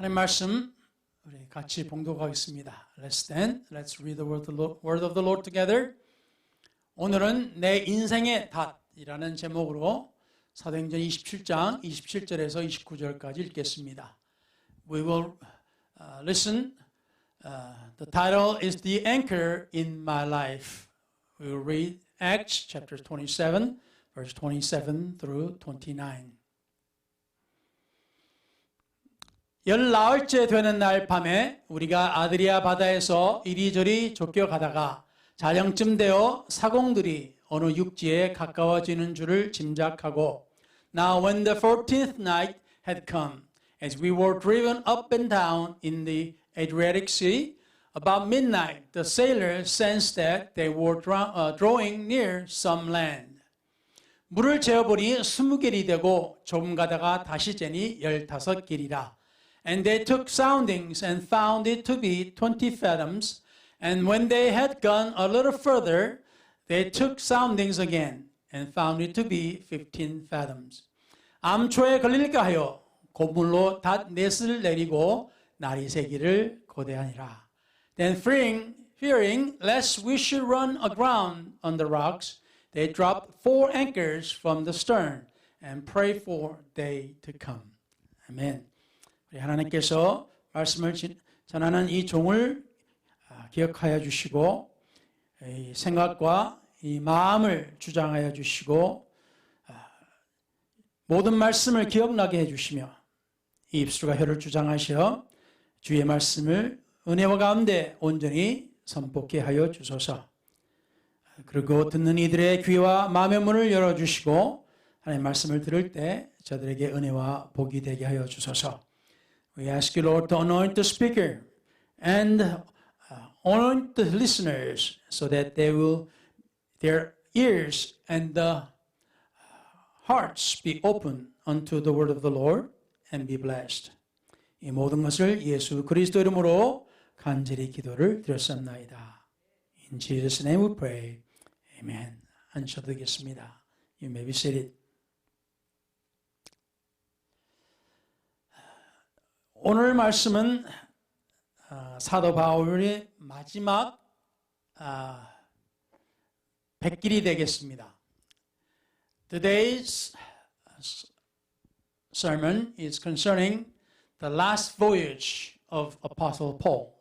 하나님 말씀 우리 같이 봉독하겠습니다. Let's stand. Let's read the word of the Lord together. 오늘은 내 인생의 닷이라는 제목으로 사도행전 27장 27절에서 29절까지 읽겠습니다. We will listen. The title is The Anchor in My Life. We will read Acts chapter 27, verse 27 through 29. 14일째 되는 날 밤에 우리가 아드리아 바다에서 이리저리 쫓겨가다가 자정쯤 되어 사공들이 어느 육지에 가까워지는 줄을 짐작하고 Now when the 14th night had come, as we were driven up and down in the Adriatic Sea, about midnight the sailors sensed that they were drawing near some land. 물을 재어보니 20길이 되고 조금 가다가 다시 재니 15길이라. And they took soundings and found it to be 20 fathoms. And when they had gone a little further, they took soundings again and found it to be 15 fathoms. 암초에 걸릴까 하여 고물로 닷넷을 내리고 날이 새기를 고대하니라. Then fearing lest we should run aground on the rocks, they dropped 4 anchors from the stern and prayed for day to come. 아멘. 우리 하나님께서 말씀을 전하는 이 종을 기억하여 주시고 이 생각과 이 마음을 주장하여 주시고 모든 말씀을 기억나게 해주시며 이 입술과 혀를 주장하셔 주의 말씀을 은혜와 가운데 온전히 선포케 하여 주소서. 그리고 듣는 이들의 귀와 마음의 문을 열어주시고 하나님의 말씀을 들을 때 저들에게 은혜와 복이 되게 하여 주소서. We ask you, Lord, to anoint the speaker and anoint the listeners so that their ears and the hearts be open unto the word of the Lord and be blessed. 이 모든 것을 예수 그리스도 이름으로 간절히 기도를 드렸습나이다. In Jesus' name we pray. Amen. 앉으셔도 되겠습니다. You may be seated. 오늘 말씀은 사도 바울의 마지막 100길이 되겠습니다. Today's sermon is concerning the last voyage of Apostle Paul.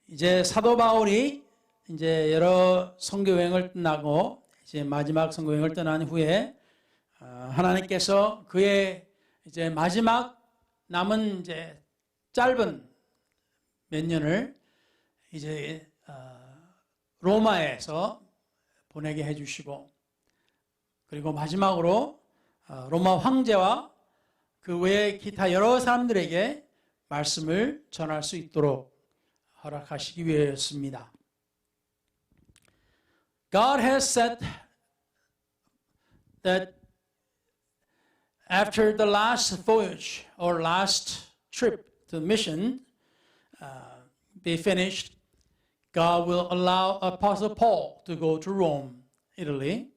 이제 사도 바울이 이제 여러 선교 여행을 끝나고 이제 마지막 선교 여행을 떠난 후에 하나님께서 그의 이제 마지막 남은 이제 짧은 몇 년을 이제 로마에서 보내게 해주시고 그리고 마지막으로 로마 황제와 그 외에 기타 여러 사람들에게 말씀을 전할 수 있도록 허락하시기 위해였습니다. God has said that after the last voyage or last trip to mission be finished, God will allow Apostle Paul to go to Rome, Italy,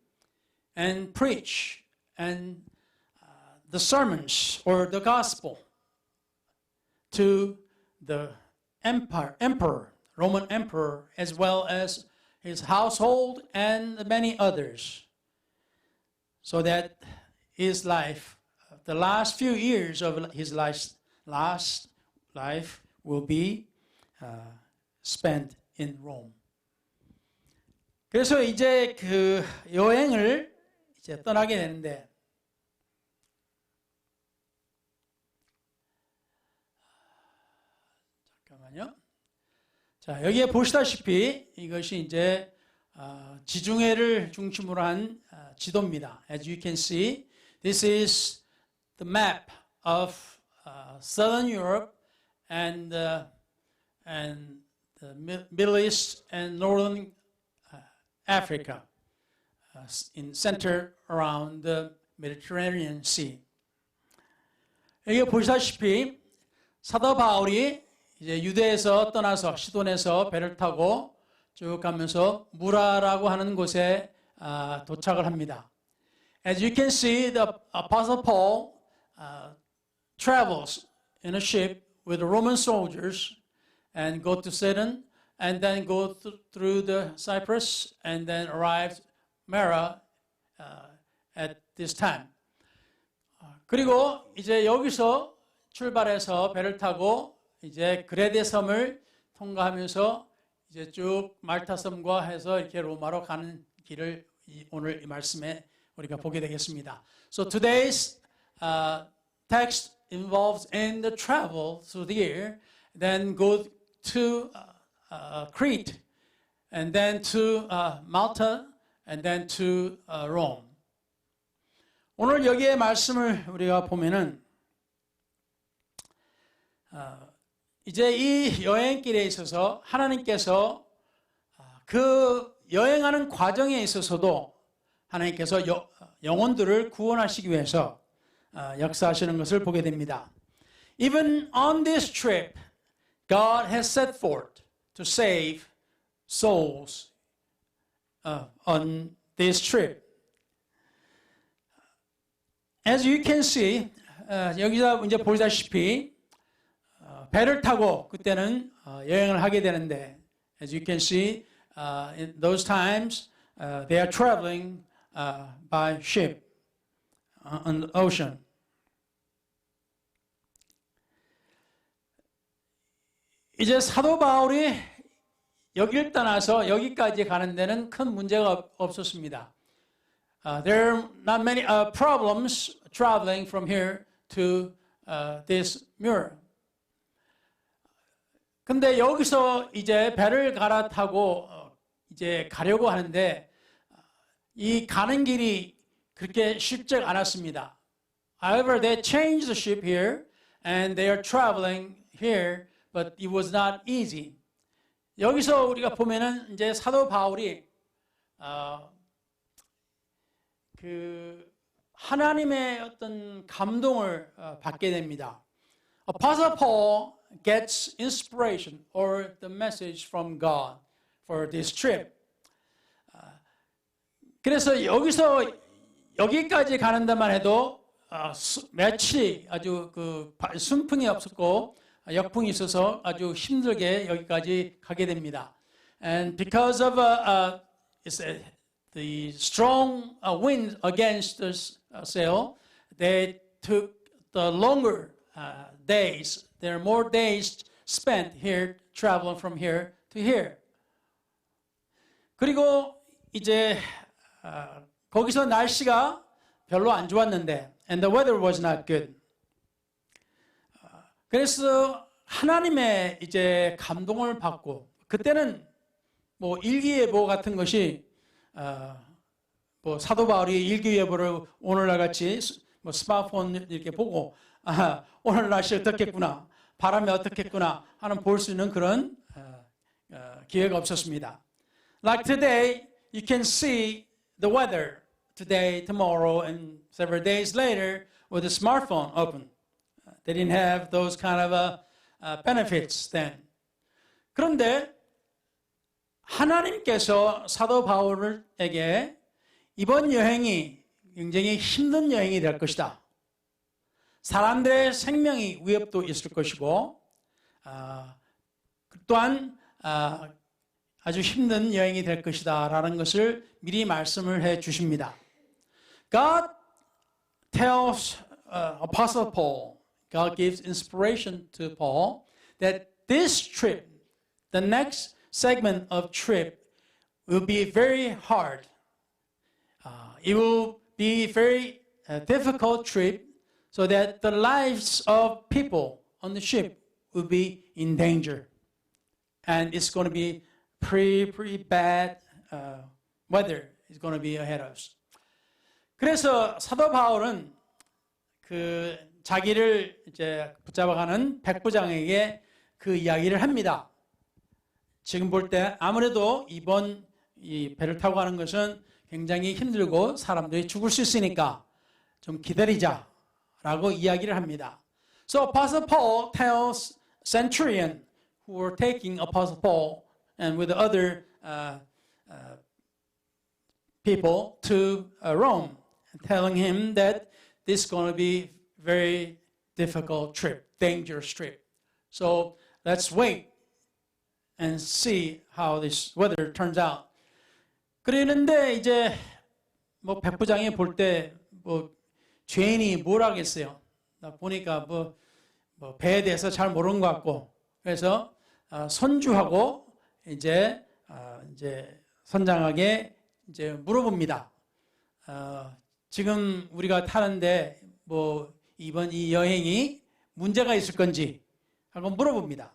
and preach and the sermons or the gospel to the emperor, Roman emperor, as well as his household and many others, so that his life, the last few years of his last life will be spent in Rome. 그래서 이제 그 여행을 이제 떠나게 되는데 잠깐만요. 자, 여기에 보시다시피 이것이 이제 지중해를 중심으로 한 지도입니다. As you can see, this is the map of Southern Europe and the Middle East and Northern Africa, in center around the Mediterranean Sea. 여기 보시다시피 사도 바울이 이제 유대에서 떠나서 시돈에서 배를 타고 쭉 가면서 무라라고 하는 곳에 도착을 합니다. As you can see, the Apostle Paul travels in a ship with Roman soldiers and go to Sidon and then go through the Cyprus and then arrived Myra at this time. 그리고 이제 여기서 출발해서 배를 타고 이제 그레데 섬을 통과하면서 이제 쭉 말타 섬과 해서 이렇게 로마로 가는 길을 오늘 이 말씀에 우리가 보게 되겠습니다. So today's text involves in the travel through the air, then go to Crete, and then to Malta, and then to Rome. 오늘 여기에 말씀을 우리가 보면은 이제 이 여행길에 있어서 하나님께서 그 여행하는 과정에 있어서도 하나님께서 영혼들을 구원하시기 위해서 역사하시는 것을 보게 됩니다. Even on this trip, God has set forth to save souls on this trip. As you can see, 여기서 이제 보시다시피 배를 타고 그때는 여행을 하게 되는데, as you can see, in those times they are traveling by ship on the ocean. 이제 사도 바울이 여기를 떠나서 여기까지 가는 데는 큰 문제가 없었습니다. There are not many problems traveling from here to this Myra. 근데 여기서 이제 배를 갈아타고 이제 가려고 하는데 이 가는 길이 그렇게 쉽지 않았습니다. However, they changed the ship here and they are traveling here, but it was not easy. 여기서 우리가 보면은 이제 사도 바울이 그 하나님의 어떤 감동을 받게 됩니다. Apostle Paul gets inspiration or the message from God for this trip. 그래서 여기서 여기까지 가는 데만 해도 며칠이 아주 그 순풍이 없었고 역풍이 있어서 아주 힘들게 여기까지 가게 됩니다. And because of the strong wind against the sail, they took the longer days. There are more days spent here traveling from here to here. 그리고 이제 거기서 날씨가 별로 안 좋았는데, and the weather was not good. 그래서 하나님의 이제 감동을 받고, 그때는 뭐 일기예보 같은 것이 뭐 사도 바울이 일기예보를 오늘날 같이 뭐 스마트폰 이렇게 보고 오늘 날씨 어떻겠구나, 바람이 어떻겠구나 하는 볼 수 있는 그런 기회가 없었습니다. Like today, you can see the weather today, tomorrow, and several days later with a smartphone open. They didn't have those kind of benefits then. 그런데 하나님께서 사도 바울에게 이번 여행이 굉장히 힘든 여행이 될 것이다. 사람들의 생명이 위협도 있을 것이고 또한 아주 힘든 여행이 될 것이다 라는 것을 미리 말씀을 해 주십니다. God tells Apostle Paul, God gives inspiration to Paul that this trip, the next segment of trip will be very hard. It will be very difficult trip so that the lives of people on the ship will be in danger. And it's going to be pretty bad weather is going to be ahead of us. 그래서 사도 바울은 그 자기를 이제 붙잡아가는 백부장에게 그 이야기를 합니다. 지금 볼 때 아무래도 이번 이 배를 타고 가는 것은 굉장히 힘들고 사람들이 죽을 수 있으니까 좀 기다리자라고 이야기를 합니다. So Apostle Paul tells centurion who were taking Apostle Paul and with the other people to Rome, telling him that this is going to be very difficult trip, dangerous trip. So let's wait and see how this weather turns out. 그러는데 이제 뭐 백부장이 볼 때 뭐 죄인이 뭘 하겠어요? 나 보니까 뭐 배에 대해서 잘 모르는 것 같고 그래서 선주하고 이제 선장에게 이제 물어봅니다. 지금 우리가 타는데 뭐 이번 이 여행이 문제가 있을 건지 하고 물어봅니다.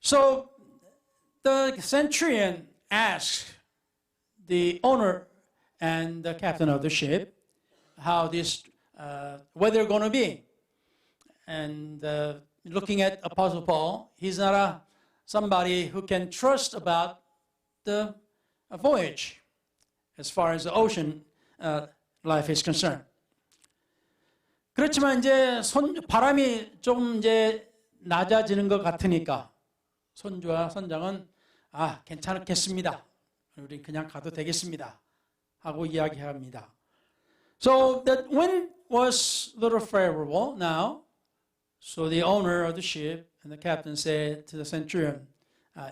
So the centurion asks the owner and the captain of the ship how this weather going to be. And looking at Apostle Paul, he's not somebody who can trust about the voyage as far as the ocean life is concerned. 그렇지만 이제 바람이 좀 이제 낮아지는 것 같으니까 선주와 선장은 괜찮겠습니다. 우리 그냥 가도 되겠습니다. 하고 이야기합니다. So that wind was a little favorable now. So the owner of the ship and the captain said to the centurion,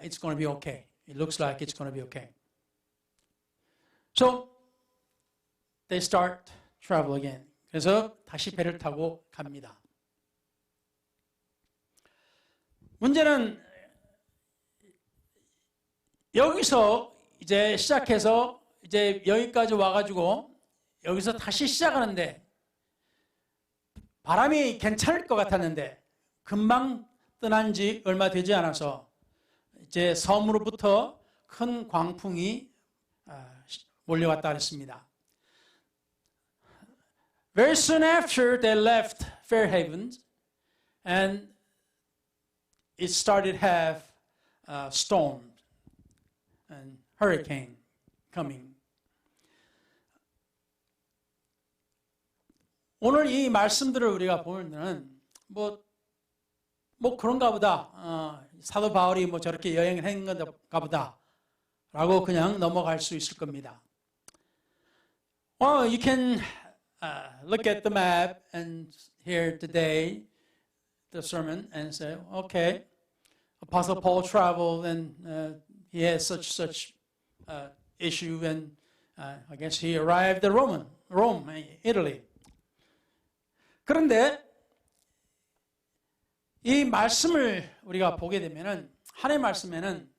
it's going to be okay. It looks like it's going to be okay. So they start travel again. 그래서 다시 배를 타고 갑니다. 문제는 여기서 이제 시작해서 이제 여기까지 와가지고 여기서 다시 시작하는데 바람이 괜찮을 것 같았는데 금방 떠난 지 얼마 되지 않아서 이제 섬으로부터 큰 광풍이 몰려왔다 그랬습니다. Very soon after they left Fairhaven and it started to have storm and hurricane coming. 오늘 이 말씀들을 우리가 보면은 뭐 그런가 보다. 사도 바울이 뭐 저렇게 여행을 한 건가 보다라고 그냥 넘어갈 수 있을 겁니다. Well, you can look at the map and hear today the sermon and say, okay, Apostle Paul traveled and he has such issue and I guess he arrived at Rome, Italy. 그런데 이 말씀을 우리가 보게 되면은 하나님의 말씀에는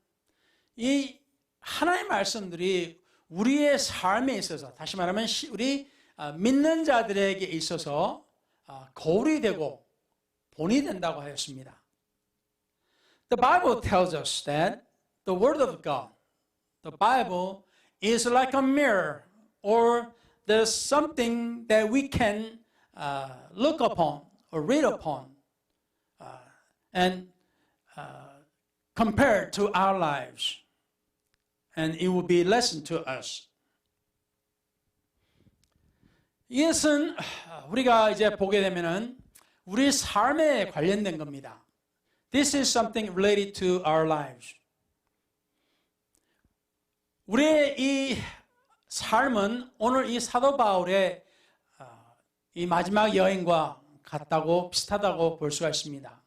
이 하나님의 말씀들이 우리의 삶에 있어서 다시 말하면 우리 믿는 자들에게 있어서 거울이 되고 본이 된다고 하였습니다. The Bible tells us that the Word of God, the Bible, is like a mirror or there's something that we can look upon or read upon and compare to our lives. And it will be a lesson to us. 이것은 우리가 이제 보게 되면은 우리 삶에 관련된 겁니다. This is something related to our lives. 우리의 이 삶은 오늘 이 사도 바울의 이 마지막 여행과 같다고 비슷하다고 볼 수가 있습니다.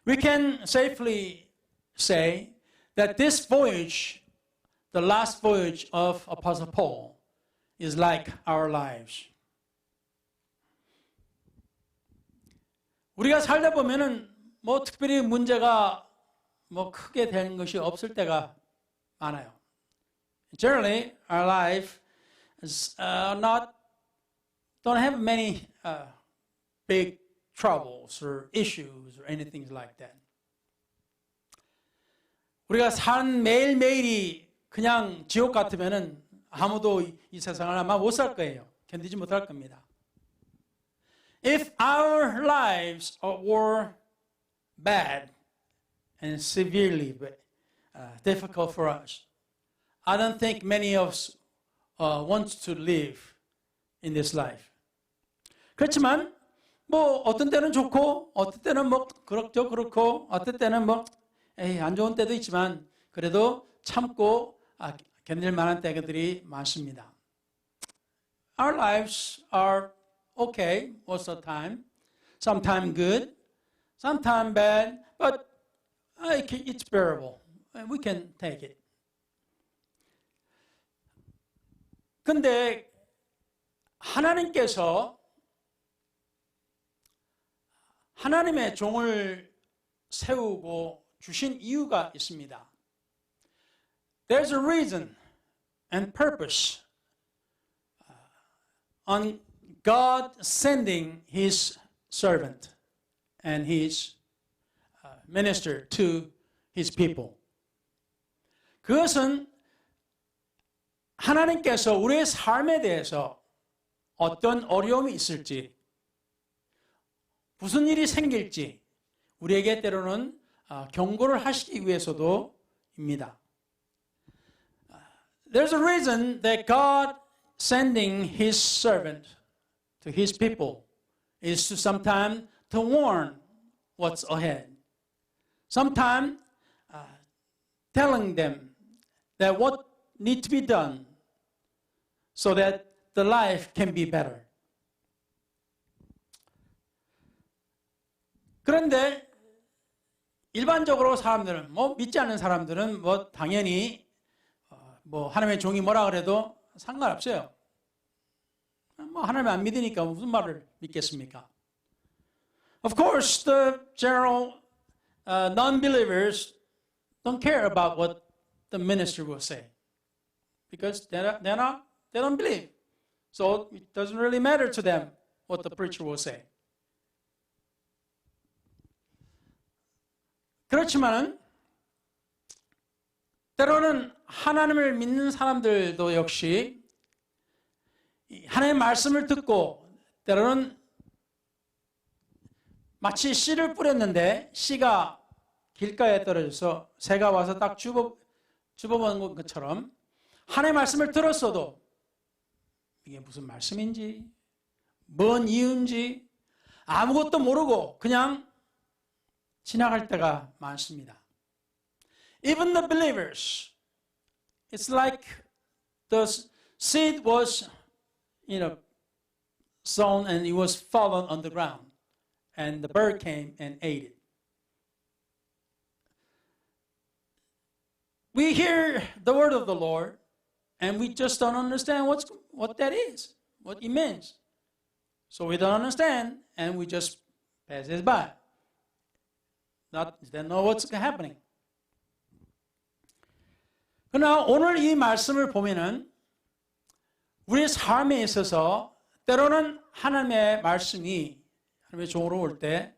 We can safely say that this voyage, the last voyage of Apostle Paul, is like our lives. 우리가 살다 보면은 뭐 특별히 문제가 뭐 크게 되는 것이 없을 때가 많아요. Generally, our life is don't have many big troubles or issues or anything like that. 우리가 사는 매일매일이 그냥 지옥 같으면은 아무도 이 세상을 아마 못 살 거예요. 견디지 못할 겁니다. If our lives were bad and severely difficult for us, I don't think many of us want to live in this life. 그렇지만 뭐 어떤 때는 좋고 어떤 때는 뭐 그렇고 어떤 때는 뭐 안 좋은 때도 있지만 그래도 참고 견딜 만한 때들이 많습니다. Our lives are okay most of the time. sometimes good, sometimes bad, but it's bearable. We can take it. 근데 하나님께서 하나님의 종을 세우고 주신 이유가 있습니다. There's a reason and purpose on God sending His servant and His minister to His people. 그것은 하나님께서 우리의 삶에 대해서 어떤 어려움이 있을지, 무슨 일이 생길지 우리에게 때로는 경고를 하시기 위해서도입니다. There's a reason that God sending His servant to His people is to sometimes to warn what's ahead. Sometimes telling them that what needs to be done so that the life can be better. 그런데 일반적으로 사람들은 믿지 않는 사람들은 당연히 하나님의 종이 뭐라 그래도 상관없어요. 하나님 안 믿으니까 무슨 말을 믿겠습니까? Of course, the general non-believers don't care about what the minister will say because they don't believe. So it doesn't really matter to them what the preacher will say. 그렇지만은 때로는 하나님을 믿는 사람들도 역시 하나님의 말씀을 듣고 때로는 마치 씨를 뿌렸는데 씨가 길가에 떨어져서 새가 와서 딱 줍어먹은 것처럼 하나님의 말씀을 들었어도 이게 무슨 말씀인지 뭔 이유인지 아무것도 모르고 그냥 지나갈 때가 많습니다. Even the believers, it's like the seed was, sown and it was fallen on the ground, and the bird came and ate it. We hear the word of the Lord, and we just don't understand what that is, what it means. So we don't understand, and we just pass it by. Don't know what's happening. 그러나 오늘 이 말씀을 보면은 우리의 삶에 있어서 때로는 하나님의 말씀이 하나님의 종으로 올 때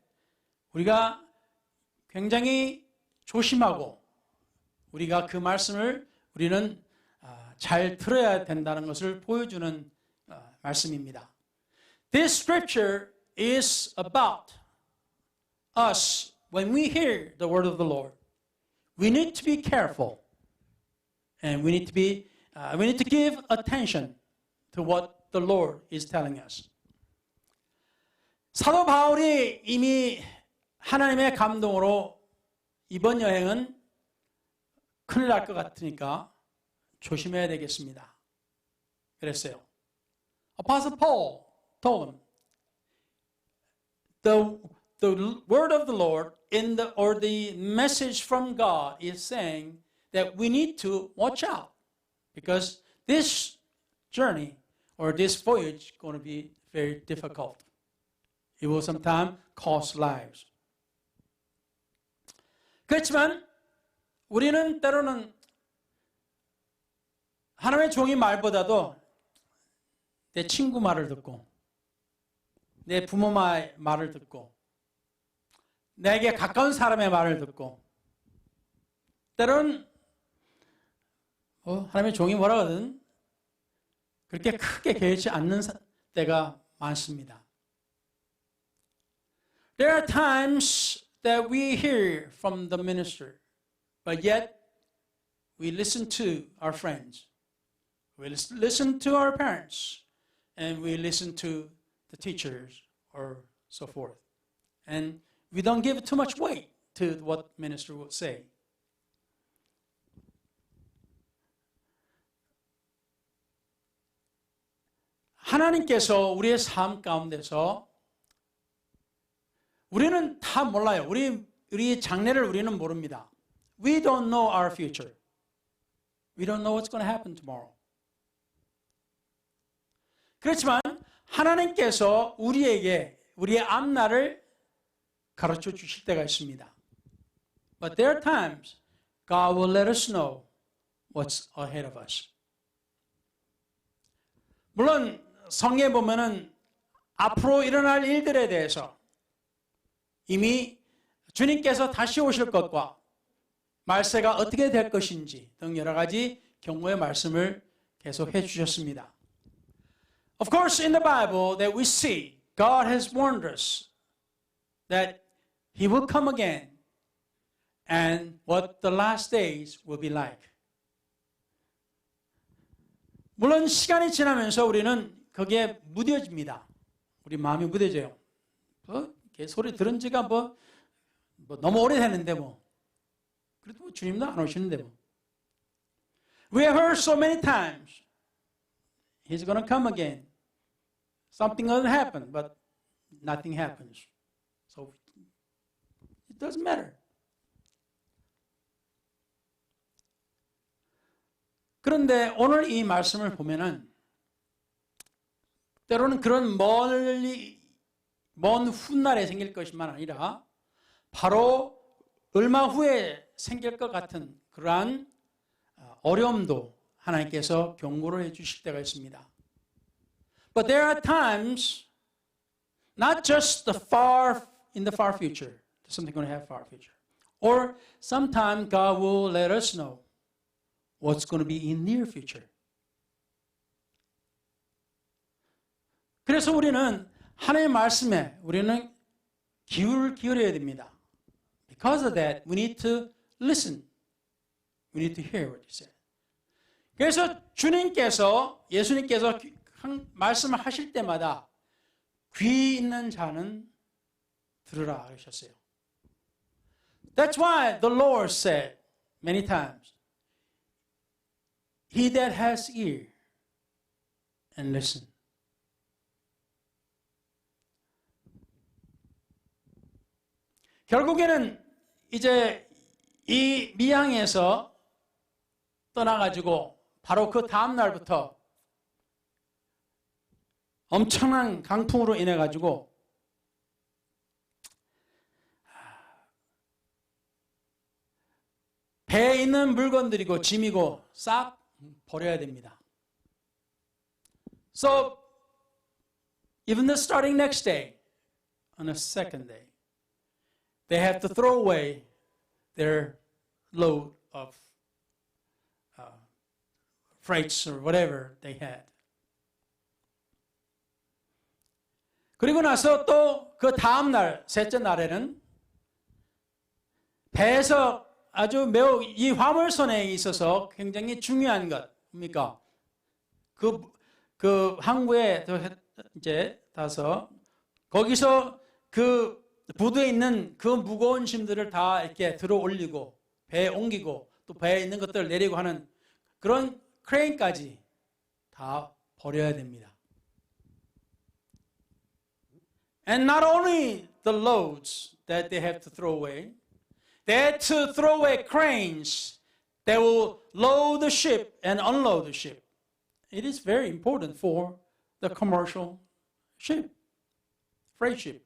우리가 굉장히 조심하고 우리가 그 말씀을 우리는 잘 들어야 된다는 것을 보여주는 말씀입니다. This scripture is about us. When we hear the word of the Lord, we need to be careful, and we need to give attention to what the Lord is telling us. 사도 바울이 이미 하나님의 감동으로 이번 여행은 큰일 날 것 같으니까 조심해야 되겠습니다. 그랬어요. Apostle Paul told him, the word of the Lord or the message from God is saying that we need to watch out because this journey or this voyage is going to be very difficult. It will sometimes cost lives. 그렇지만 우리는 때로는 하나님의 종이 말보다도 내 친구 말을 듣고 내 부모 말을 듣고 내게 가까운 사람의 말을 듣고 때로는 하나님의 종이 뭐라 하든 그렇게 크게 개의치 않는 때가 많습니다. There are times that we hear from the minister, but yet we listen to our friends, we listen to our parents, and we listen to the teachers or so forth. And we don't give too much weight to what the minister will say. 하나님께서 우리의 삶 가운데서 우리는 다 몰라요. 우리 장래를 우리는 모릅니다. We don't know our future. We don't know what's going to happen tomorrow. 그렇지만 하나님께서 우리에게 우리의 앞날을 가르쳐 주실 때가 있습니다. But there are times God will let us know what's ahead of us. 물론 성경에 보면은 앞으로 일어날 일들에 대해서 이미 주님께서 다시 오실 것과 말세가 어떻게 될 것인지 등 여러 가지 경고의 말씀을 계속 해 주셨습니다. Of course, in the Bible that we see, God has warned us that He will come again and what the last days will be like. 물론 시간이 지나면서 우리는 거기에 무뎌집니다. 우리 마음이 무뎌져요. 소리 들은 지가 너무 오래됐는데 그래도 주님도 안 오시는데 We have heard so many times He's going to come again. Something will happen, but nothing happens. So it doesn't matter. 그런데 오늘 이 말씀을 보면은 때로는 그런 먼 훗날에 생길 것만 아니라 바로 얼마 후에 생길 것 같은 그러한 어려움도 하나님께서 경고를 해 주실 때가 있습니다. But there are times, not just in the far future, something going to have far future, or sometime God will let us know what's going to be in near future. 그래서 우리는 하나님의 말씀에 우리는 귀를 기울여야 됩니다. Because of that, we need to listen. We need to hear what He said. 그래서 예수님께서 말씀을 하실 때마다 귀 있는 자는 들으라 하셨어요. That's why the Lord said many times, He that has ear and listen. 결국에는 이제 이 미항에서 떠나가지고 바로 그 다음 날부터 엄청난 강풍으로 인해 가지고 배에 있는 물건들이고 짐이고 싹 버려야 됩니다. So even the starting next day, on the second day, they have to throw away their load of freights or whatever they had. 그리고 나서 또 그 다음 날, 셋째 날에는 배에서 아주 매우 이 화물선에 있어서 굉장히 중요한 것, 뭡니까? 그 항구에 이제 가서 거기서 그 부두에 있는 그 무거운 짐들을 다 이렇게 들어 올리고 배에 옮기고 또 배에 있는 것들을 내리고 하는 그런 크레인까지 다 버려야 됩니다. And not only the loads that they have to throw away, they had to throw away cranes that will load the ship and unload the ship. It is very important for the commercial ship, freight ship.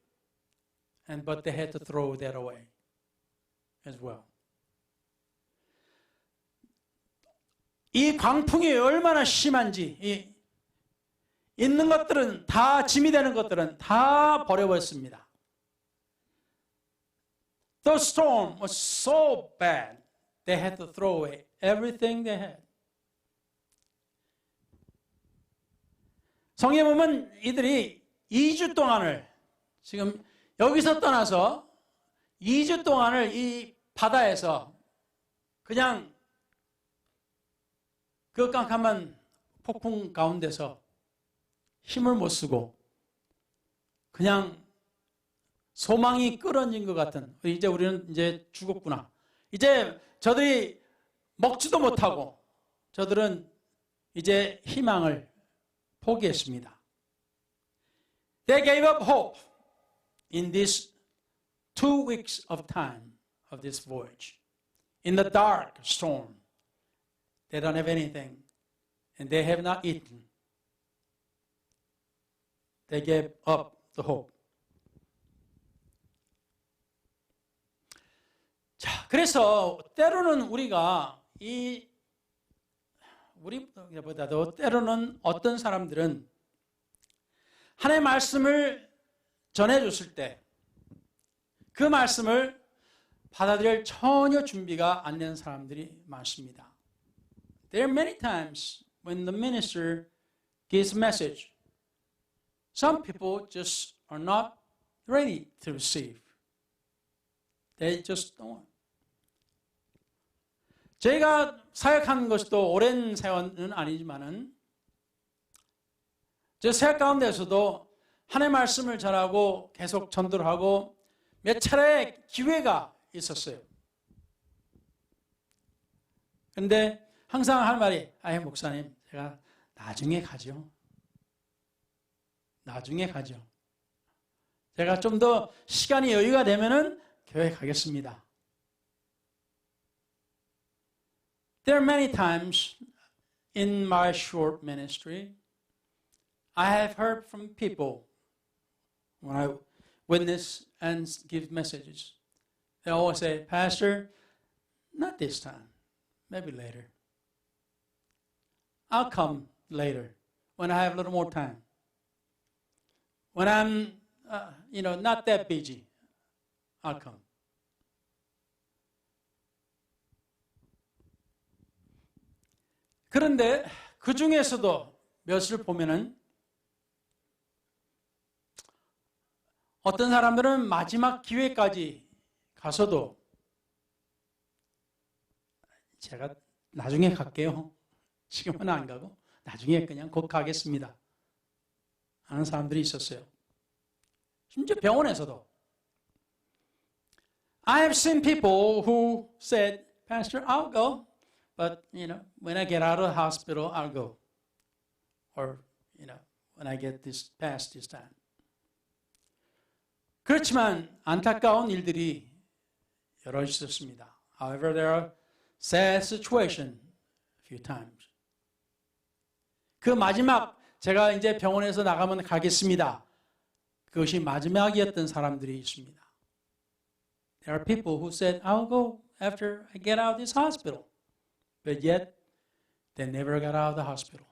But they had to throw that away as well. 이 강풍이 얼마나 심한지 있는 것들은 다 짐이 되는 것들은 다 버려버렸습니다. The storm was so bad they had to throw away everything they had. 성경에 보면 이들이 2주 동안을 지금 여기서 떠나서 2주 동안을 이 바다에서 그냥 그 깜깜한 폭풍 가운데서 힘을 못 쓰고 그냥 소망이 끌어진 것 같은 이제 우리는 이제 죽었구나. 이제 저들이 먹지도 못하고 저들은 이제 희망을 포기했습니다. They gave up hope in this 2 weeks of time of this voyage. In the dark storm, they don't have anything, and they have not eaten. They gave up the hope. 자, 그래서 때로는 우리보다도 때로는 어떤 사람들은 하나님의 말씀을 전해줬을 때 그 말씀을 받아들일 전혀 준비가 안 된 사람들이 많습니다. There are many times when the minister gives a message, some people just are not ready to receive. They just don't. 저희가 사역하는 것도 오랜 세월은 아니지만은 저 사역 가운데서도 하나님의 말씀을 전하고 계속 전도를 하고 몇 차례 기회가 있었어요. 그런데 항상 할 말이, 목사님, 제가 나중에 가죠. 나중에 가죠. 제가 좀 더 시간이 여유가 되면은 교회 가겠습니다. There are many times in my short ministry, I have heard from people when I witness and give messages. They always say, Pastor, not this time, maybe later. I'll come later when I have a little more time. When I'm, not that busy, I'll come. 그런데 그 중에서도 몇을 보면은 어떤 사람들은 마지막 기회까지 가서도 제가 나중에 갈게요. 지금은 안 가고 나중에 그냥 곧 가겠습니다. 하는 사람들이 있었어요. 심지어 병원에서도. I have seen people who said, Pastor, I'll go. But, when I get out of the hospital, I'll go. Or, when I get past this time. 그렇지만 안타까운 일들이 여러 있었습니다. However, there are sad situations a few times. 그 마지막, 제가 이제 병원에서 나가면 가겠습니다. 그것이 마지막이었던 사람들이 있습니다. There are people who said, I'll go after I get out of this hospital. But yet, they never got out of the hospital.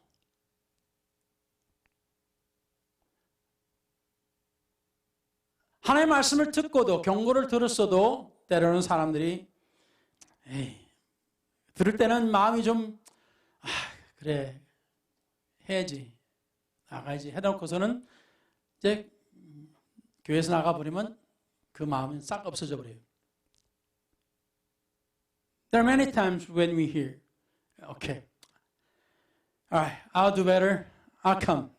하나님의 말씀을 듣고도 경고를 들었어도 때로는 사람들이 들을 때는 마음이 좀 그래 해야지 나가야지 해놓고서는 이제 교회에서 나가버리면 그 마음은 싹 없어져 버려요. There are many times when we hear, okay, all right, I'll do better, I'll come.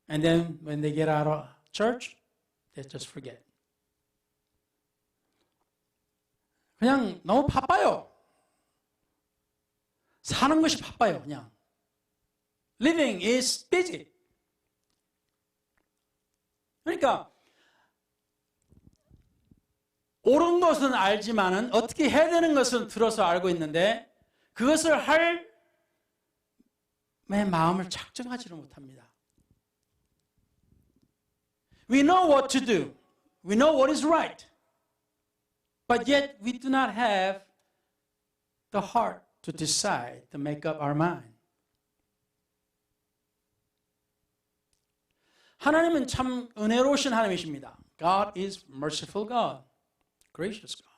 And then when they get out of church, they just forget. 그냥 너무 바빠요. 사는 것이 바빠요, 그냥. Living is busy. 그러니까 옳은 것은 알지만은 어떻게 해야 되는 것은 들어서 알고 있는데 그것을 할 마음을 작정하지를 못합니다. We know what to do. We know what is right. But yet we do not have the heart to decide, to make up our mind. 하나님은 참 은혜로우신 하나님이십니다. God is merciful God, gracious God.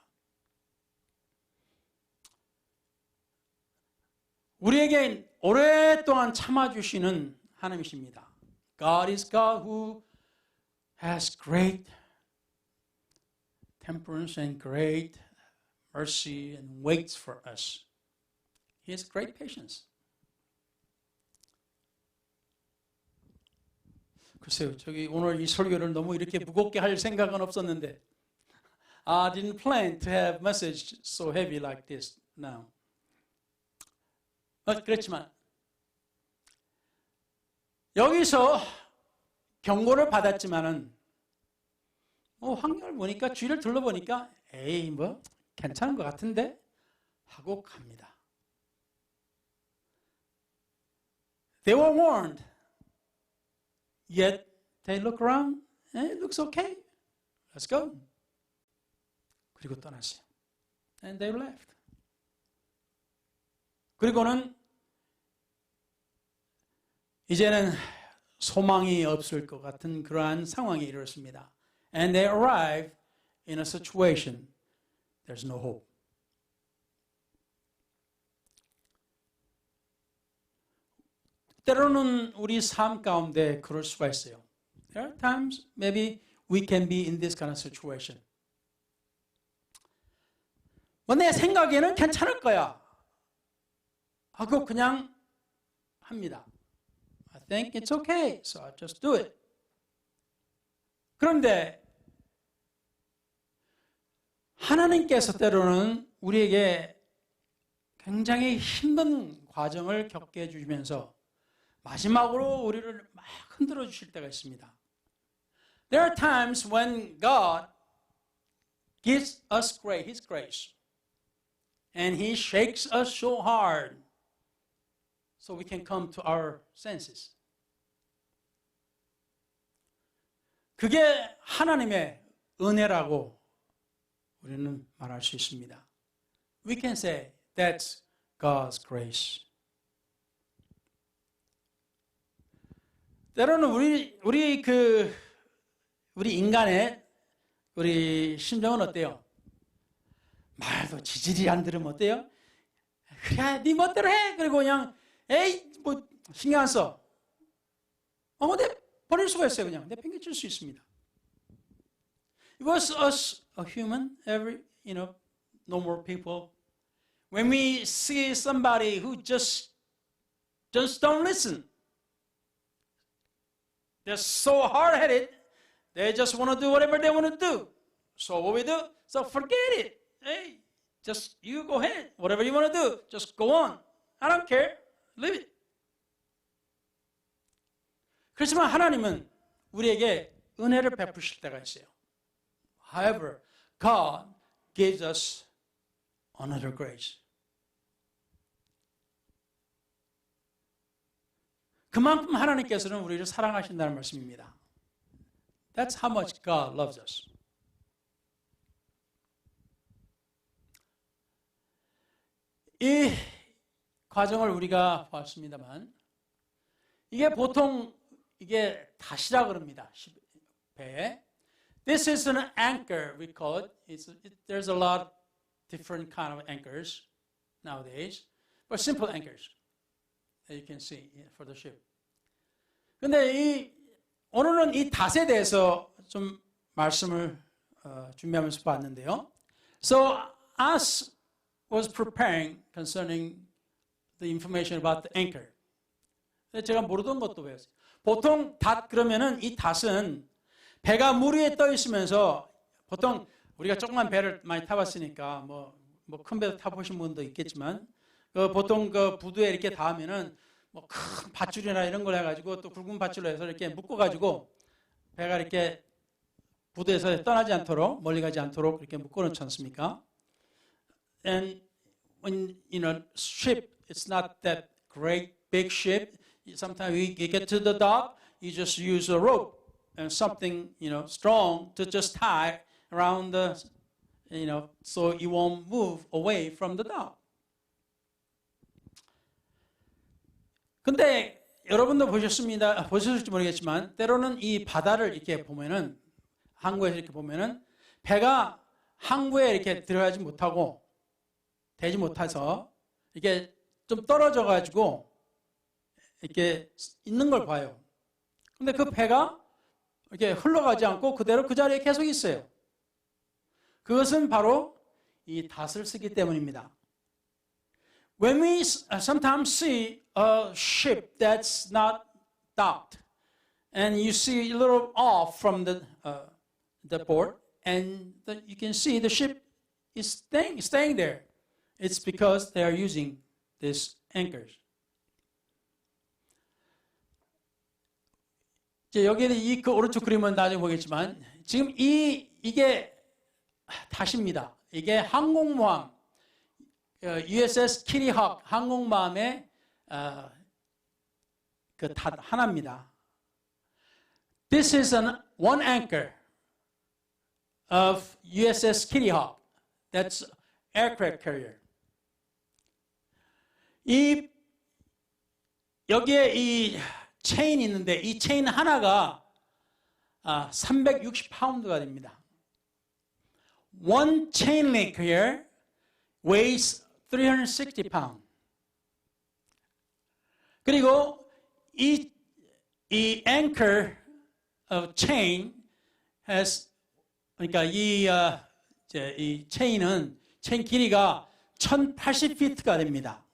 우리에게 오랫동안 참아주시는 하나님이십니다. God is God who has great temperance and great mercy and waits for us. He has great patience. 글쎄요, 오늘 이 설교를 너무 이렇게 무겁게 할 생각은 없었는데 I didn't plan to have message so heavy like this now. 그렇지만 여기서 경고를 받았지만은 환경을 보니까 주위를 둘러보니까 에이 뭐 괜찮은 것 같은데 하고 갑니다. They were warned, yet they look around and it looks okay. Let's go. 그리고 떠났어요. And they left. 그리고는 이제는 소망이 없을 것 같은 그러한 상황이 이르렀습니다. And they arrived in a situation there's no hope. 때로는 우리 삶 가운데 그럴 수가 있어요. There are times maybe we can be in this kind of situation. 내 생각에는 괜찮을 거야 하고 그냥 합니다. I think it's okay, so I'll just do it. 그런데 하나님께서 때로는 우리에게 굉장히 힘든 과정을 겪게 해주시면서 마지막으로 우리를 막 흔들어 주실 때가 있습니다. There are times when God gives us grace, His grace, and He shakes us so hard so we can come to our senses. 그게 하나님의 은혜라고 우리는 말할 수 있습니다. We can say that's God's grace. 때로는 우리 인간의 우리 심정은 어때요? 말도 지질이 안 들으면 어때요? 그래, 네 멋대로 해. 그리고 그냥 에이 뭐 신경 안 써. 내 버릴 수가 있어요. 그냥 내 팽개칠 수 있습니다. It was us, a human, normal people. When we see somebody who just don't listen, they're so hard-headed. They just want to do whatever they want to do. So what we do? So forget it. Hey, just you go ahead. Whatever you want to do, just go on. I don't care. Leave it. 그렇지만 하나님은 우리에게 은혜를 베푸실 때가 있어요. However, God gives us another grace. 그만큼 하나님께서는 우리를 사랑하신다는 말씀입니다. That's how much God loves us. 이 과정을 우리가 봤습니다만 이게 보통 이게 닷이라 그럽니다. 배에. This is an anchor, we call it. There's a lot of different kind of anchors nowadays, but simple anchors that you can see for the ship. 근데 오늘은 이 닷에 대해서 좀 말씀을 준비하면서 봤는데요. So as was preparing concerning the information about the anchor. 제가 모르던 것도 배웠어요. 보통 닷 그러면은 이 닷은 배가 물 위에 떠 있으면서 보통 우리가 조그만 배를 많이 타봤으니까 뭐 큰 배도 타보신 분도 있겠지만 보통 그 부두에 이렇게 닿으면은 뭐 큰 밧줄이나 이런 걸 해가지고 또 굵은 밧줄로 해서 이렇게 묶어가지고 배가 이렇게 부두에서 떠나지 않도록 멀리 가지 않도록 이렇게 묶어놓지 않습니까? And when ship, it's not that great big ship. Sometimes you get to the dock, you just use a rope and something strong to just tie around the so you won't move away from the dock. 근데 여러분도 보셨을지 모르겠지만 때로는 이 바다를 이렇게 보면은 항구에서 이렇게 보면은 배가 항구에 이렇게 들어가지 못하고 되지 못해서 이렇게 좀 떨어져 가지고 이렇게 있는 걸 봐요. 근데 그 배가 이렇게 흘러가지 않고 그대로 그 자리에 계속 있어요. 그것은 바로 이 닷을 쓰기 때문입니다. When we sometimes see a ship that's not docked, and you see a little off from the port, and you can see the ship is staying there. It's because they are using these anchors. 여기에 그 오른쪽 그림은 나중에 보겠지만 지금 이 이게 탓입니다. 이게 항공모함, USS 키리헉 항공모함의 그 탓 하나입니다. This is one anchor of USS 키리헉. That's aircraft carrier. 여기에 이 체인이 있는데 이 체인 하나가 360파운드가 됩니다. One chain link here weighs 360 pounds. 그리고 이 anchor of chain has, 그러니까 이 체인은 체인 길이가 1080feet가 됩니다.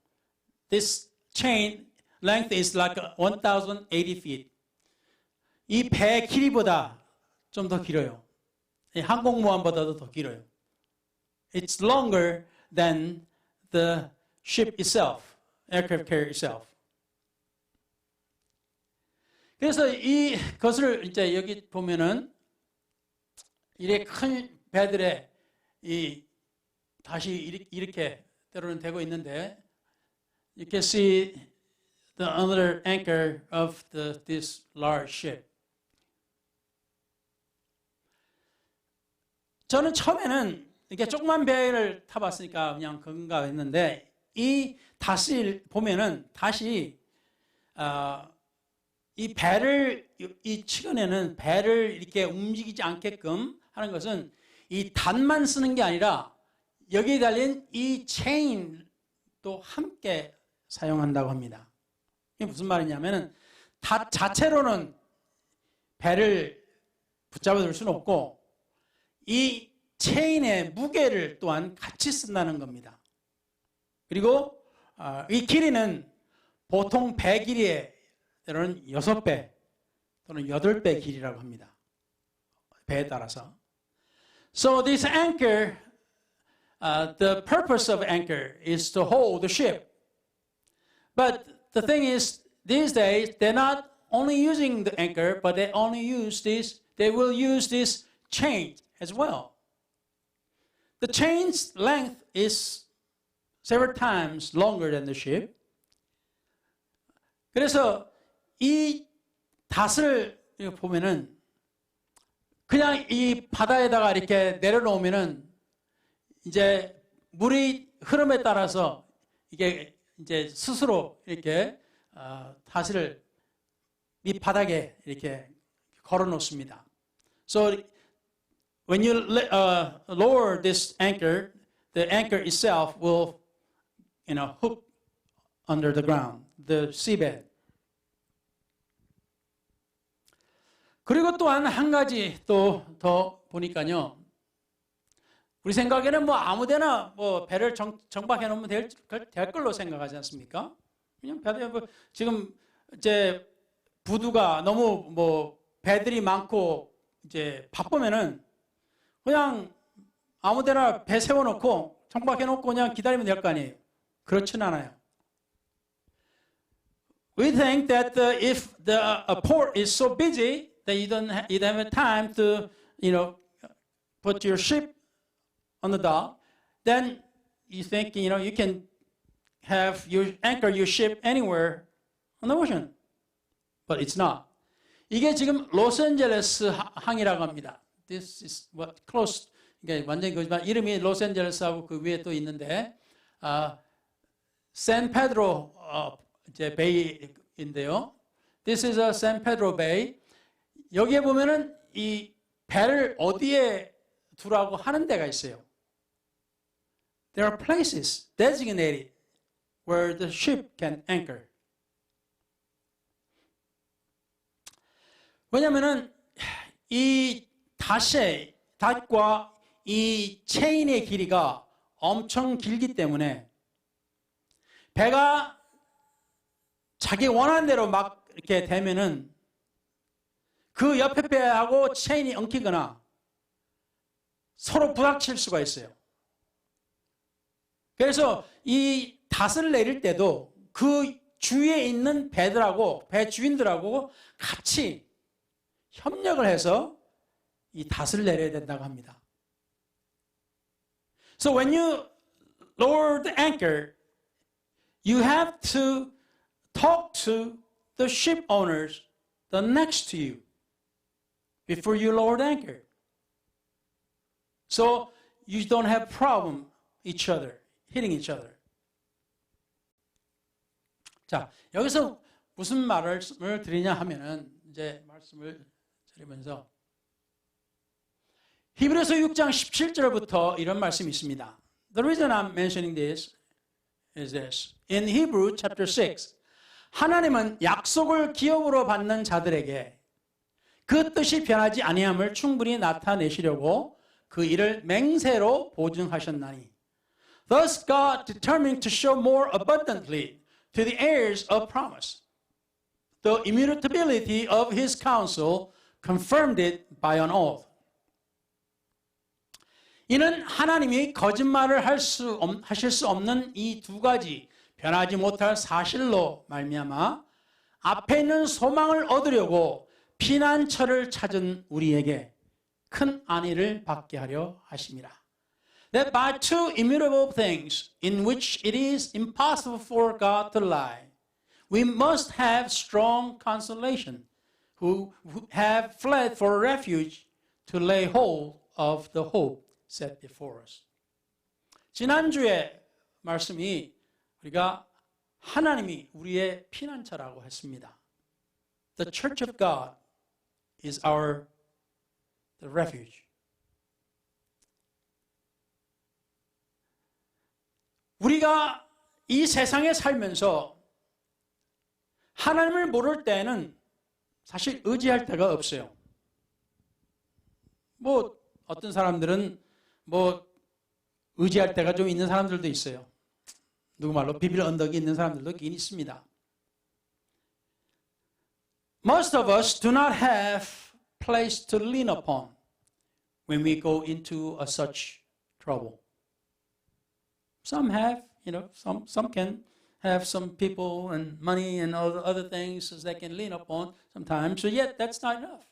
This chain length is like 1080 feet. 이 배 길이보다 좀 더 길어요. 항공모함보다도 더 길어요. It's longer than the ship itself, aircraft carrier itself. 그래서 이것을 이제 여기 보면은 이렇게 큰 배들의 다시 이렇게 때로는 되고 있는데, you can see the other anchor of this large ship. 저는 처음에는 이렇게 조그만 배를 타봤으니까 그냥 그런가 했는데, 다시 보면은 다시 이 배를 이 측은에는 배를 이렇게 움직이지 않게끔 하는 것은 이 단만 쓰는 게 아니라 여기에 달린 이 체인도 함께 사용한다고 합니다. 이게 무슨 말이냐면은 닷 자체로는 배를 붙잡아 둘 수는 없고 이 체인의 무게를 또한 같이 쓴다는 겁니다. 그리고 이 길이는 보통 배 길이의 때로는 6배 또는 8배 길이라고 합니다. 배에 따라서. So this anchor, the purpose of anchor is to hold the ship. But the thing is, these days they're not only using the anchor, but they will use this chain as well. The chain's length is several times longer than the ship. 그래서 이 닷을 보면은 그냥 이 바다에다가 이렇게 내려놓으면은 이제 물이 흐름에 따라서 이게 이제 스스로 이렇게 닷을 밑바닥에 이렇게 걸어 놓습니다. So when you lower this anchor, the anchor itself will, hook under the ground, the seabed. 그리고 또한 한 가지 또 더 보니까요. 우리 생각에는 뭐 아무데나 뭐 배를 정박해 놓으면 될 걸로 생각하지 않습니까? 그냥 배도 지금 이제 부두가 너무 뭐 배들이 많고 이제 바쁘면은 그냥 아무데나 배 세워놓고 정박해 놓고 그냥 기다리면 될 거 아니에요. 그렇진 않아요. We think that if a port is so busy that you don't have time to, put your ship on the dock, then you think, you can anchor your ship anywhere on the ocean. But it's not. 이게 지금 로스앤젤레스 항이라고 합니다. This is what close. 이게 완전히 그지만 이름이 로스앤젤레스하고 그 위에 또 있는데, 샌페드로 이제 베이인데요. This is a San Pedro Bay. 여기에 보면은 이 배를 어디에 두라고 하는 데가 있어요. There are places designated where the ship can anchor. 왜냐면은 이 닷과 이 체인의 길이가 엄청 길기 때문에 배가 자기 원하는 대로 막 이렇게 되면은 그 옆에 배하고 체인이 엉키거나 서로 부닥칠 수가 있어요. 그래서 이 닷을 내릴 때도 그 주위에 있는 배들하고 배 주인들하고 같이 협력을 해서 이 닷을 내려야 된다고 합니다. So when you lower the anchor, you have to talk to the ship owners the next to you before you lower the anchor. So you don't have problem each other, hitting each other. 자, 여기서 무슨 말을 드리냐 하면은 이제 말씀을 드리면서 히브리서 6장 17절부터 이런 말씀이 있습니다. The reason I'm mentioning this is this. In Hebrew chapter 6, 하나님은 약속을 기업으로 받는 자들에게 그 뜻이 변하지 아니함을 충분히 나타내시려고 그 일을 맹세로 보증하셨나니. Thus God determined to show more abundantly to the heirs of promise. The immutability of his counsel confirmed it by an oath. 이는 하나님이 거짓말을 하실 수 없는 이 두 가지 변하지 못할 사실로 말미암아 앞에 있는 소망을 얻으려고 피난처를 찾은 우리에게 큰 안위를 받게 하려 하심이라. That by two immutable things in which it is impossible for God to lie, we must have strong consolation, who have fled for refuge to lay hold of the hope set before us. 지난주에 말씀이 우리가 하나님이 우리의 피난처라고 했습니다. The Church of God is our the refuge. 우리가 이 세상에 살면서 하나님을 모를 때는 사실 의지할 데가 없어요. 뭐 어떤 사람들은 뭐 의지할 데가 좀 있는 사람들도 있어요. 누구 말로 비빌 언덕이 있는 사람들도 있긴 있습니다. Most of us do not have place to lean upon when we go into a such trouble. Some have, some can have some people and money and other things they can lean upon sometimes. So yet that's not enough.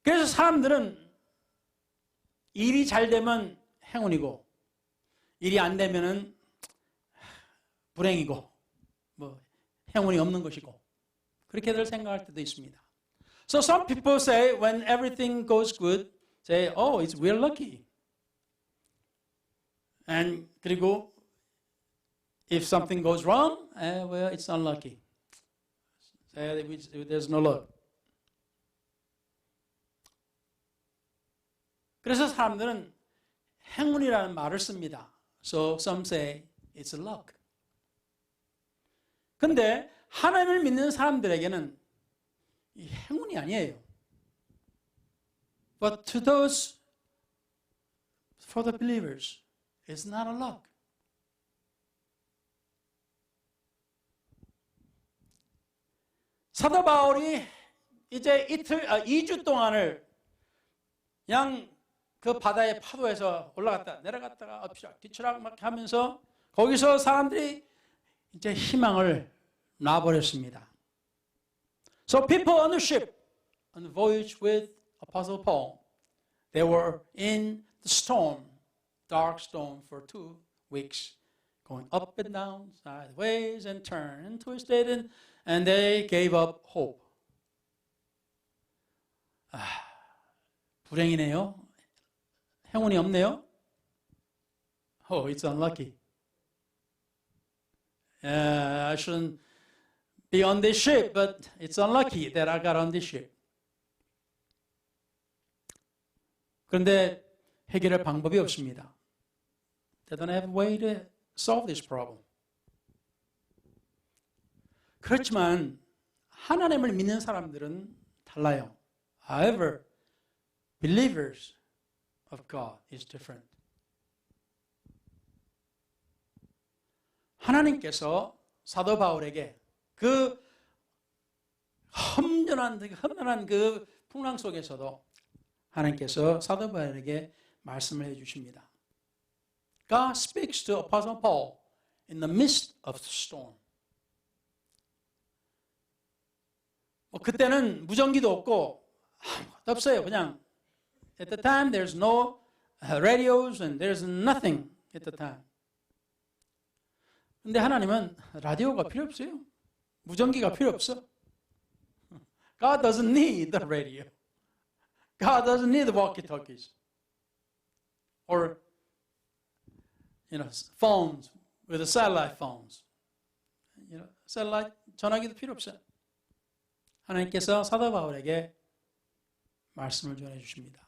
그래서 사람들은 일이 잘 되면 행운이고 일이 안 되면은 불행이고 뭐 행운이 없는 것이고 그렇게들 생각할 때도 있습니다. So some people say when everything goes good, say, oh, we're lucky. And 그리고 if something goes wrong, well, it's unlucky. There's no luck. 그래서 사람들은 행운이라는 말을 씁니다. So some say it's luck. 근데 하나님을 믿는 사람들에게는 이 행운이 아니에요. But to those, for the believers, it's not a luck. 사도 바울이 이제 2주 동안을 그냥 그 바다의 파도에서 올라갔다 내려갔다가 엎치락 뒤치락 막 하면서 거기서 사람들이 이제 희망을 놔버렸습니다. So people on the ship on the voyage with Apostle Paul, they were in the storm, dark storm for 2 weeks, going up and down, sideways and turned and twisted, and they gave up hope. 불행이네요. 행운이 없네요. Oh, it's unlucky. I shouldn't be on this ship, but it's unlucky that I got on this ship. 그런데 해결할 방법이 없습니다. They don't have a way to solve this problem. 그렇지만 하나님을 믿는 사람들은 달라요. However, believers of God is different. 하나님께서 사도 바울에게 그 험난한 그 풍랑 속에서도 하나님께서 사도 바울에게 말씀을 해주십니다. God speaks to Apostle Paul in the midst of the storm. 그때는 무전기도 없고 아무것도 없어요. 그냥 at the time there's no radios and there's nothing at the time. 근데 하나님은 라디오가 필요 없어요. 무전기가 필요 없어. God doesn't need the radio. God doesn't need the walkie-talkies. Or, phones with the satellite phones. satellite 전화기도 필요 없어요. 하나님께서 사도 바울에게 말씀을 전해 주십니다.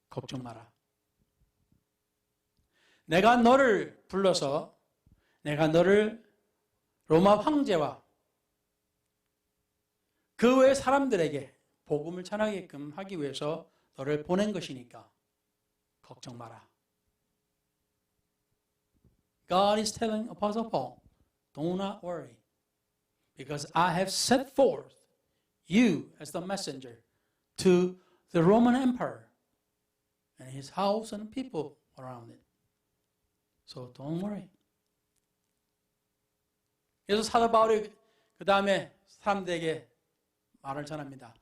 걱정 마라. 내가 너를 불러서 내가 너를 로마 황제와 그 외 사람들에게 복음을 전하게끔 하기 위해서 너를 보낸 것이니까 걱정 마라. God is telling Apostle Paul, do not worry, because I have set forth you as the messenger to the Roman Emperor and his house and people around it. So don't worry. 그래서 사도 바울이 그 다음에 사람들에게 말을 전합니다.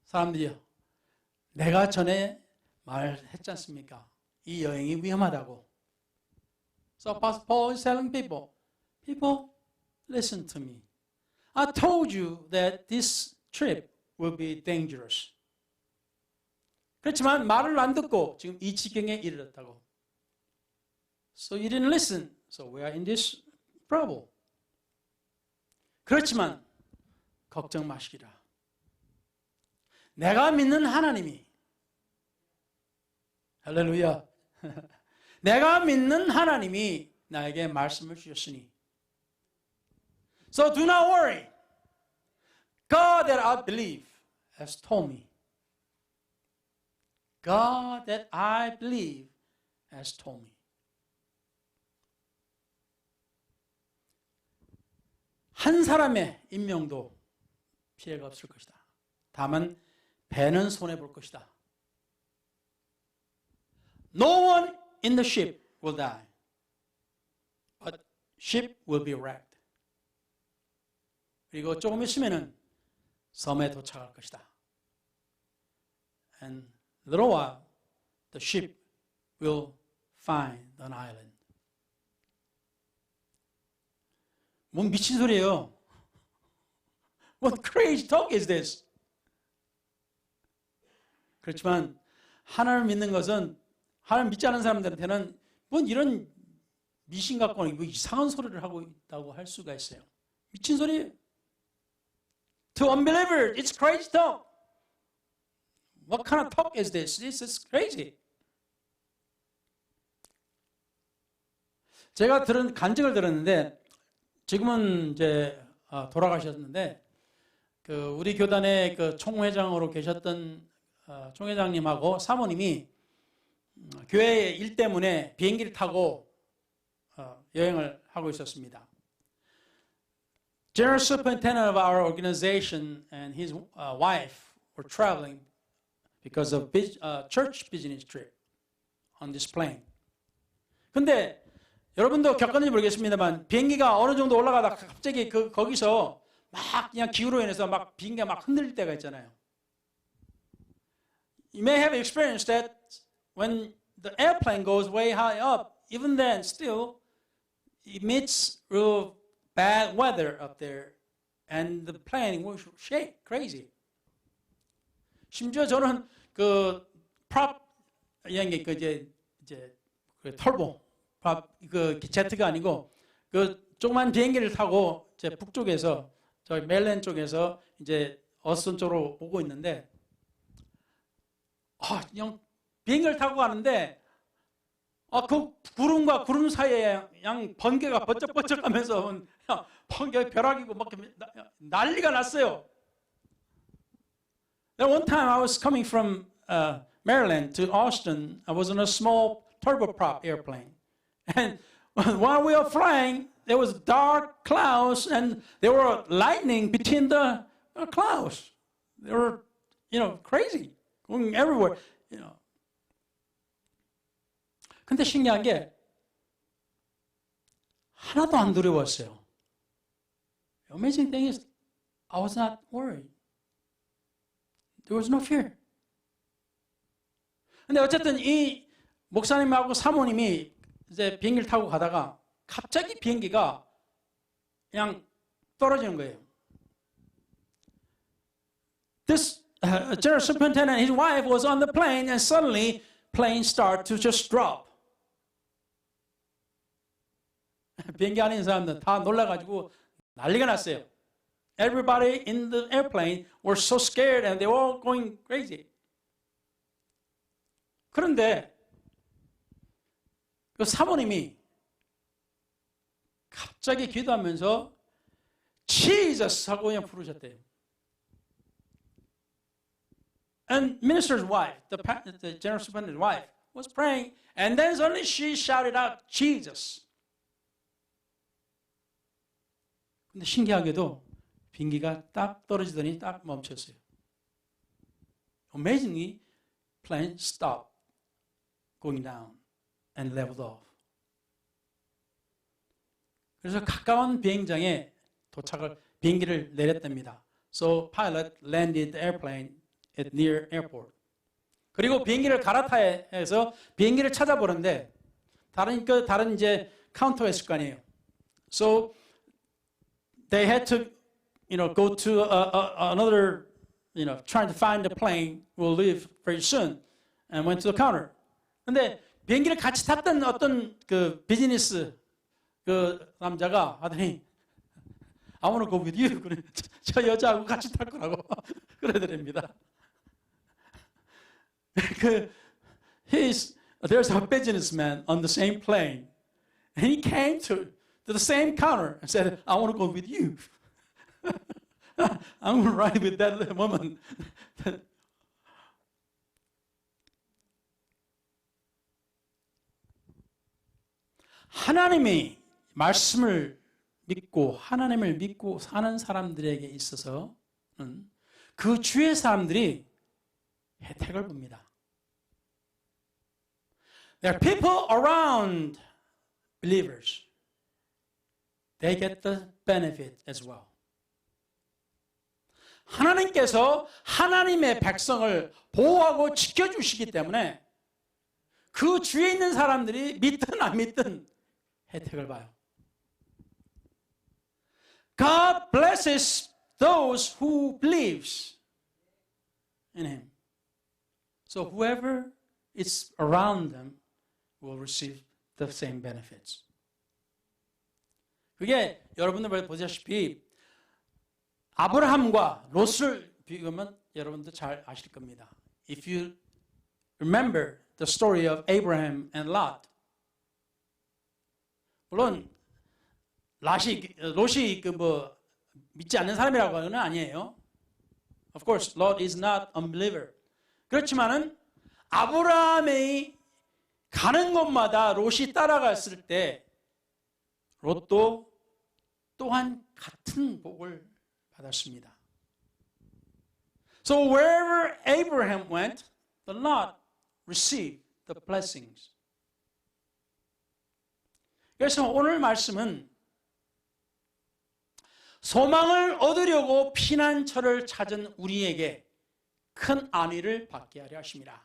사람들이요, 내가 전에 말했지 않습니까? 이 여행이 위험하다고. So Apostle Paul is telling people, listen to me. I told you that this trip will be dangerous. 그렇지만 말을 안 듣고 지금 이 지경에 이르렀다고. So you didn't listen. So we are in this trouble. 그렇지만 걱정 마시기라. 내가 믿는 하나님이 할렐루야. 내가 믿는 하나님이 나에게 말씀을 주셨으니. So do not worry. God that I believe has told me. God that I believe has told me. 한 사람의 인명도 피해가 없을 것이다. 다만 배는 손해볼 것이다. No one in the ship will die, but ship will be wrecked. 그리고 조금 있으면은 섬에 도착할 것이다. And little while, the ship will find an island. 뭔 미친 소리예요? What crazy talk is this? 그렇지만 하나님을 믿는 것은 하나님 믿지 않은 사람들한테는 뭔 이런 미신 갖고는 뭐 이상한 소리를 하고 있다고 할 수가 있어요. 미친 소리. To unbelievers, it's crazy talk. What kind of talk is this? This is crazy. 제가 간증을 들었는데 지금은 이제 돌아가셨는데 그 우리 교단의 그 총회장으로 계셨던 총회장님하고 사모님이 교회 일 때문에 비행기를 타고 여행을 하고 있었습니다. General Superintendent of our organization and his wife were traveling because of church business trip on this plane. 근데 여러분도 겪었는지 모르겠습니다만 비행기가 어느 정도 올라가다 갑자기 거기서 막 그냥 기후로 인해서 막 비행기가 막 흔들릴 때가 있잖아요. You may have experienced that when the airplane goes way high up, even then still it meets real bad weather up there and the plane will shake crazy. 심지어 저는 그 prop 이게 그 이제 그 터보 그 제트가 아니고 그 조그만 비행기를 타고 제 북쪽에서 저희 메릴랜드 쪽에서 이제 어스턴 쪽으로 오고 있는데 그냥 비행기를 타고 가는데 그 구름과 구름 사이에 그냥 번개가 번쩍번쩍하면서 번개 벼락이고 막 난리가 났어요. One time I was coming from Maryland to Austin. I was on a small turboprop airplane. And while we were flying, there was dark clouds and there were lightning between the clouds. They were, crazy, going everywhere, 근데 신기한 게 하나도 안 두려웠어요. Amazing thing is, I was not worried. There was no fear. 근데 어쨌든 이 목사님하고 사모님이 이제 비행기를 타고 가다가 갑자기 비행기가 그냥 떨어지는 거예요. This general superintendent and his wife was on the plane and suddenly plane started to just drop. 비행기 안에 있는 사람들 다 놀라가지고 난리가 났어요. Everybody in the airplane were so scared and they were all going crazy. 그런데 그 사모님이 갑자기 기도하면서 Jesus 하고 그냥 부르셨대요. And minister's wife, the general superintendent's wife, was praying, and then suddenly she shouted out, Jesus. 근데 신기하게도 비행기가 딱 떨어지더니 딱 멈췄어요. Amazingly, plane stopped going down and leveled off. 그래서 가까운 비행장에 비행기를 내렸답니다. So pilot landed the airplane at near airport. 그리고 비행기를 갈아타야 해서 비행기를 찾아보는데 다른 이제 카운터가 있을 거 아니에요. So they had to, go to another, trying to find the plane will leave very soon, and went to the counter. 근데 비행기를 같이 탔던 어떤 그 비즈니스 그 남자가 하더니 I want to go with you. 저 여자하고 같이 탈 거라고 그러더랍니다. There's a businessman on the same plane, and he came to the same counter and said, I want to go with you. I'm going to ride with that woman. 하나님의 말씀을 믿고 하나님을 믿고 사는 사람들에게 있어서는 그 주의 사람들이 혜택을 봅니다. There are people around believers. They get the benefit as well. 하나님께서 하나님의 백성을 보호하고 지켜주시기 때문에 그 주위에 있는 사람들이 믿든 안 믿든 혜택을 봐요. God blesses those who believes in Him. So whoever is around them will receive the same benefits. 그게 여러분들 보시다시피 아브라함과 롯을 비교하면 여러분도 잘 아실 겁니다. If you remember the story of Abraham and Lot. 물론 롯이 믿지 않는 사람이라고 하는 건 아니에요. Of course, Lot is not unbeliever. 그렇지만은 아브라함이 가는 곳마다 롯이 따라갔을 때 롯도 또한 같은 복을 받았습니다. So wherever Abraham went, the Lot received the blessings. 그래서 오늘 말씀은 소망을 얻으려고 피난처를 찾은 우리에게 큰 안위를 받게 하려 하십니다.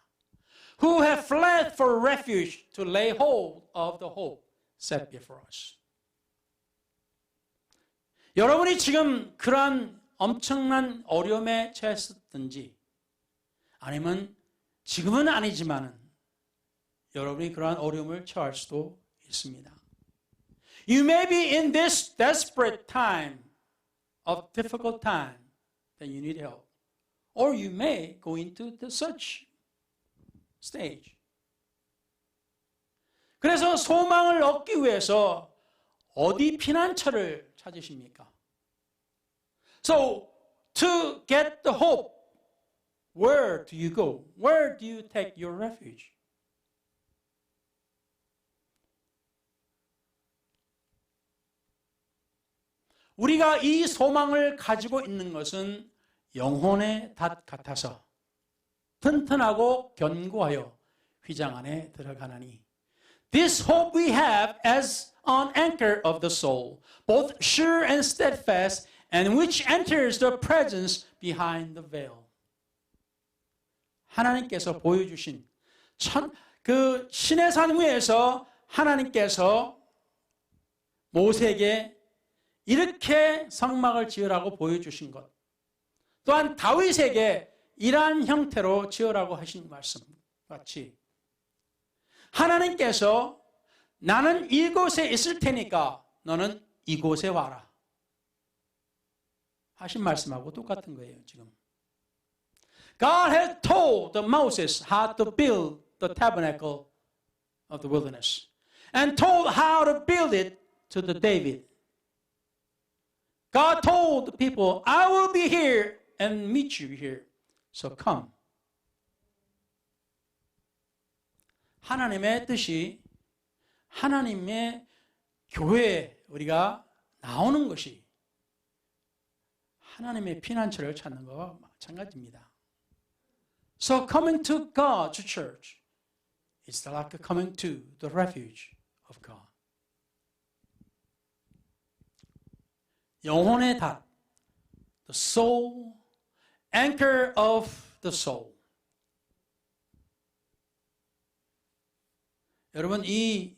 Who have fled for refuge to lay hold of the hope set before us. 여러분이 지금 그러한 엄청난 어려움에 처했든지 아니면 지금은 아니지만은 여러분이 그러한 어려움을 처할 수도 있습니다. You may be in this desperate time of difficult time that you need help. Or you may go into the such stage. 그래서 소망을 얻기 위해서 어디 피난처를 찾으십니까? So, to get the hope, where do you go? Where do you take your refuge? 우리가 이 소망을 가지고 있는 것은 영혼의 닷 같아서 튼튼하고 견고하여 휘장 안에 들어가나니 This hope we have as an anchor of the soul, both sure and steadfast and which enters the presence behind the veil. 하나님께서 보여주신 그 신의 산 위에서 하나님께서 모세에게 이렇게 성막을 지으라고 보여주신 것, 또한 다윗에게 이러한 형태로 지으라고 하신 말씀 같이 하나님께서 나는 이곳에 있을 테니까 너는 이곳에 와라 하신 말씀하고 똑같은 거예요. 지금 God had told the Moses how to build the tabernacle of the wilderness and told how to build it to the David. God told the people, I will be here and meet you here. So come. 하나님의 뜻이 하나님의 교회에 우리가 나오는 것이 하나님의 피난처를 찾는 것과 마찬가지입니다. So coming to God, to church, is like coming to the refuge of God. 영혼의 닷, the soul, anchor of the soul. 여러분, 이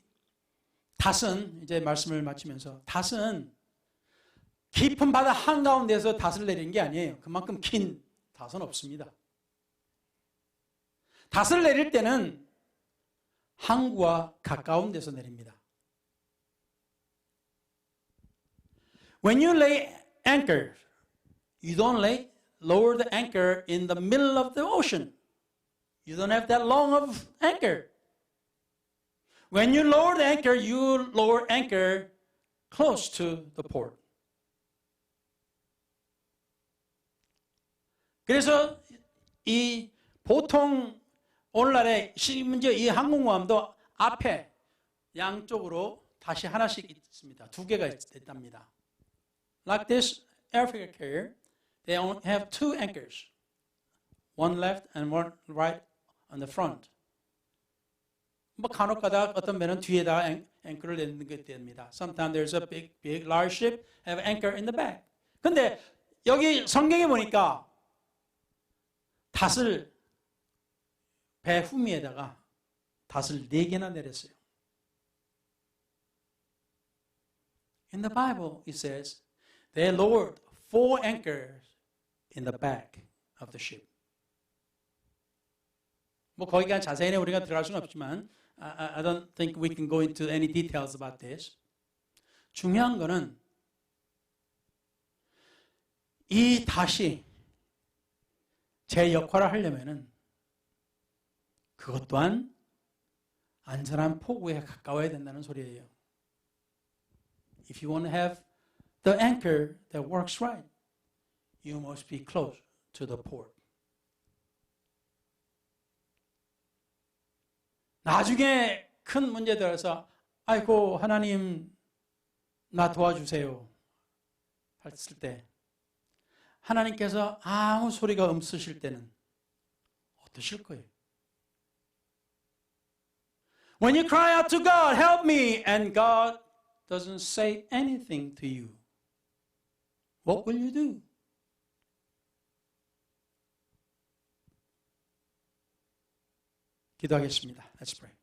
닷은, 이제 말씀을 마치면서, 닷은 깊은 바다 한가운데서 닷을 내리는 게 아니에요. 그만큼 긴 닷은 없습니다. 닷을 내릴 때는 항구와 가까운 데서 내립니다. When you lay anchor, you don't lower the anchor in the middle of the ocean. You don't have that long of anchor. When you lower the anchor, you lower anchor close to the port. 그래서 이 보통 오늘날의 심지어 이 항공모함도 앞에 양쪽으로 다시 하나씩 있습니다. 두 개가 있답니다. Like this aircraft carrier, they only have two anchors, one left and one right on the front. 뭐 간혹가다 어떤 배는 뒤에다 앵커를 내는 게 됩니다. Sometimes there's a big, large ship have anchor in the back. 근데 여기 성경에 보니까 닷을 배 후미에다가 닷을 4개나 내렸어요. In the Bible, it says they lowered 4 anchors in the back of the ship. 뭐 거기가 자세히 우리가 들어갈 수는 없지만 I don't think we can go into any details about this. 중요한 거는 이 닷이 제 역할을 하려면은 그것 또한 안전한 포구에 가까워야 된다는 소리예요. If you want to have the anchor that works right, you must be close to the port. 나중에 큰 문제 들어서 아이고 하나님 나 도와주세요 했을 때 하나님께서 아무 소리가 없으실 때는 어떠실 거예요? When you cry out to God, help me, and God doesn't say anything to you, what will you do? 기도하겠습니다. Let's pray.